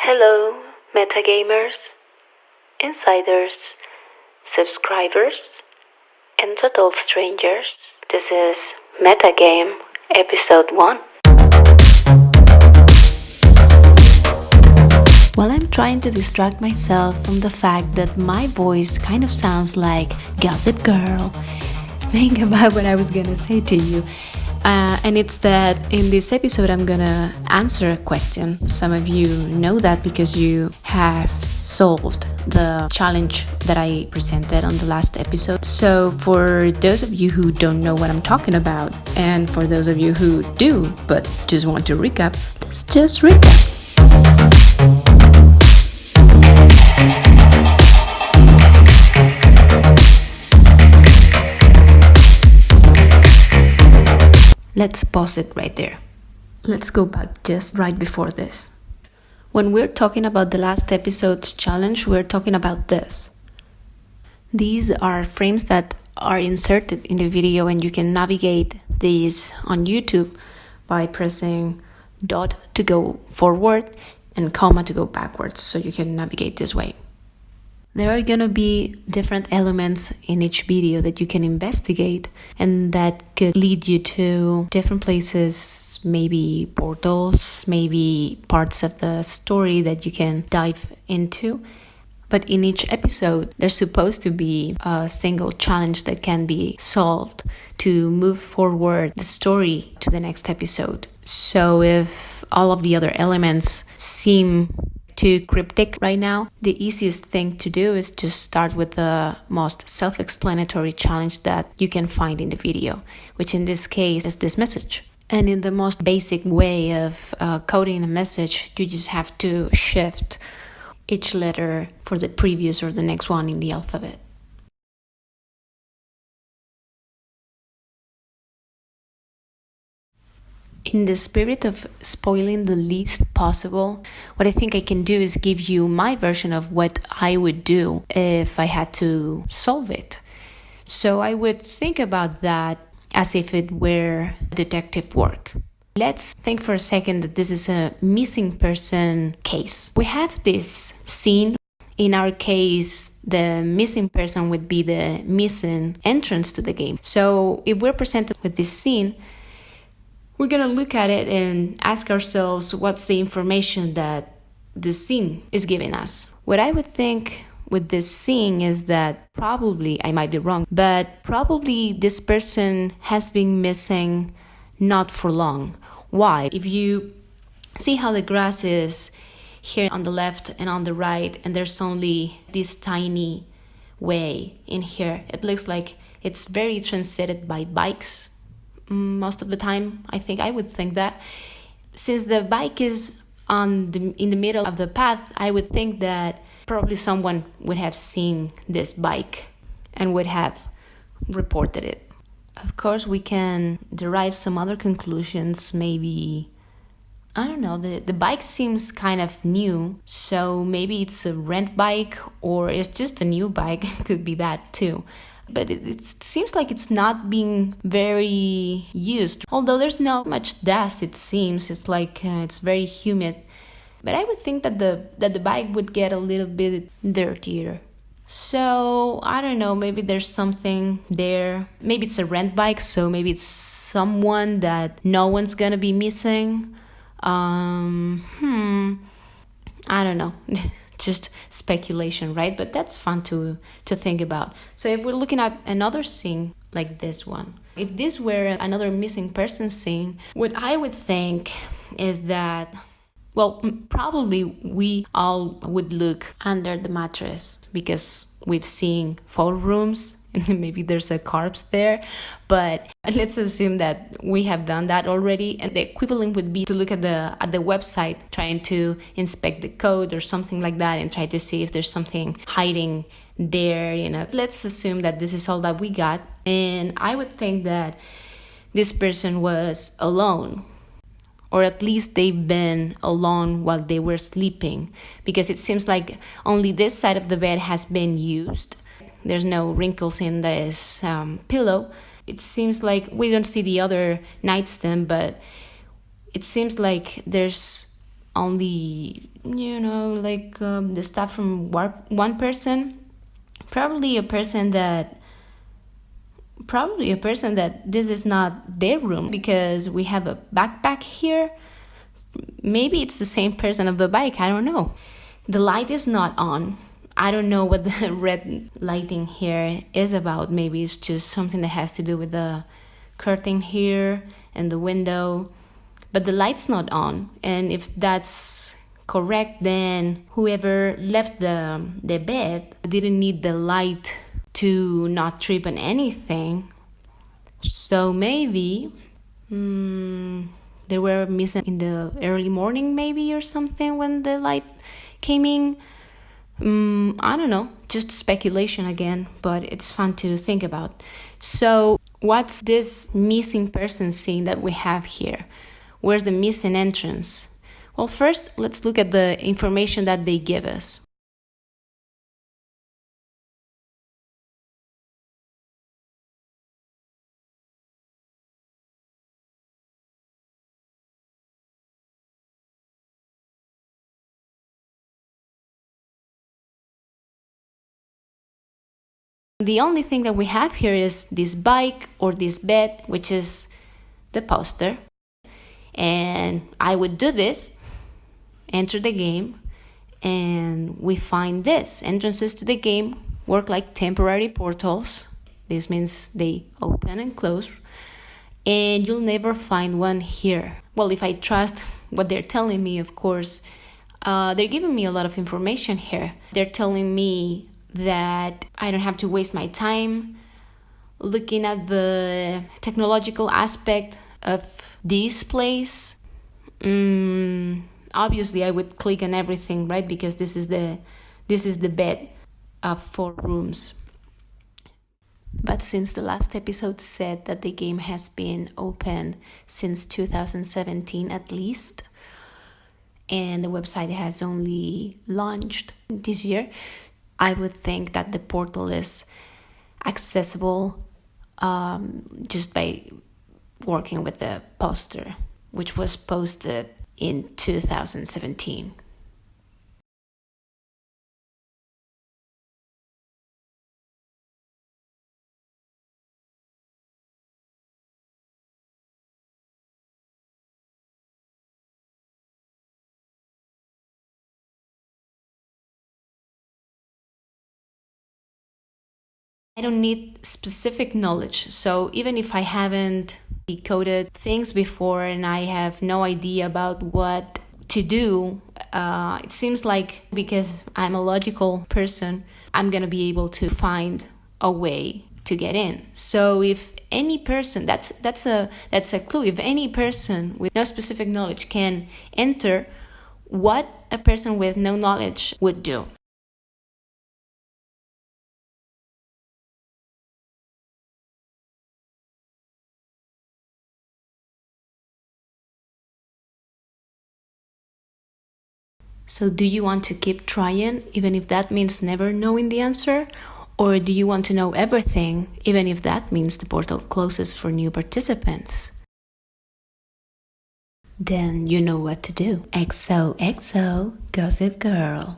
Hello, metagamers, insiders, subscribers, and total strangers. This is Metagame, Episode 1. While I'm trying to distract myself from the fact that my voice kind of sounds like Gossip Girl, think about what I was gonna say to you. And it's that in this episode I'm gonna answer a question. Some of you know that because you have solved the challenge that I presented on the last episode. So for those of you who don't know what I'm talking about, and for those of you who do but just want to recap, let's just recap. Let's pause it right there. Let's go back just right before this. When we're talking about the last episode's challenge, we're talking about this. These are frames that are inserted in the video, and you can navigate these on YouTube by pressing dot to go forward and comma to go backwards, so you can navigate this way. There are gonna be different elements in each video that you can investigate, and that could lead you to different places, maybe portals, maybe parts of the story that you can dive into. But in each episode, there's supposed to be a single challenge that can be solved to move forward the story to the next episode. So if all of the other elements seem too cryptic right now, the easiest thing to do is to start with the most self-explanatory challenge that you can find in the video, which in this case is this message. And in the most basic way of coding a message, you just have to shift each letter for the previous or the next one in the alphabet. In the spirit of spoiling the least possible, what I think I can do is give you my version of what I would do if I had to solve it. So I would think about that as if it were detective work. Let's think for a second that this is a missing person case. We have this scene. In our case, the missing person would be the missing entrance to the game. So if we're presented with this scene, we're going to look at it and ask ourselves what's the information that the scene is giving us. What I would think with this scene is that probably, I might be wrong, but probably this person has been missing not for long. Why? If you see how the grass is here on the left and on the right, and there's only this tiny way in here, it looks like it's very transited by bikes. Most of the time, I would think that. Since the bike is in the middle of the path, I would think that probably someone would have seen this bike and would have reported it. Of course, we can derive some other conclusions. Maybe, I don't know, the bike seems kind of new, so maybe it's a rent bike or it's just a new bike. It could be that too. But it seems like it's not being very used. Although there's not much dust, it seems. It's like it's very humid. But I would think that the bike would get a little bit dirtier. So, I don't know, maybe there's something there. Maybe it's a rent bike, so maybe it's someone that no one's gonna be missing. I don't know. Just speculation, right? But that's fun to think about. So if we're looking at another scene like this one, if this were another missing person scene, what I would think is that, well, probably we all would look under the mattress because we've seen photo rooms and maybe there's a corpse there. But let's assume that we have done that already, and the equivalent would be to look at the website, trying to inspect the code or something like that and try to see if there's something hiding there. Let's assume that this is all that we got, and I would think that this person was alone, or at least they've been alone while they were sleeping, because it seems like only this side of the bed has been used. There's no wrinkles in this pillow. It seems like we don't see the other nightstand, but it seems like there's only, like the stuff from one person. Probably a person that this is not their room, because we have a backpack here. Maybe it's the same person of the bike, I don't know. The light is not on. I don't know what the red lighting here is about. Maybe it's just something that has to do with the curtain here and the window. But the light's not on. And if that's correct, then whoever left the bed didn't need the light to not trip on anything. So maybe they were missing in the early morning, maybe, or something, when the light came in. I don't know, just speculation again, but it's fun to think about. So what's this missing person scene that we have here? Where's the missing entrance? Well, first, let's look at the information that they give us. The only thing that we have here is this bike or this bed, which is the poster. And I would do this, enter the game, and we find this. Entrances to the game work like temporary portals. This means they open and close. And you'll never find one here. Well, if I trust what they're telling me, of course, they're giving me a lot of information here. They're telling me that I don't have to waste my time looking at the technological aspect of this place. Obviously, I would click on everything, right? Because this is the bed of 4 rooms. But since the last episode said that the game has been open since 2017 at least, and the website has only launched this year, I would think that the portal is accessible just by working with the poster, which was posted in 2017. I don't need specific knowledge. So even if I haven't decoded things before and I have no idea about what to do, it seems like because I'm a logical person, I'm going to be able to find a way to get in. So if any person, that's a clue. If any person with no specific knowledge can enter, what a person with no knowledge would do. So do you want to keep trying, even if that means never knowing the answer? Or do you want to know everything, even if that means the portal closes for new participants? Then you know what to do. XOXO, Gossip Girl.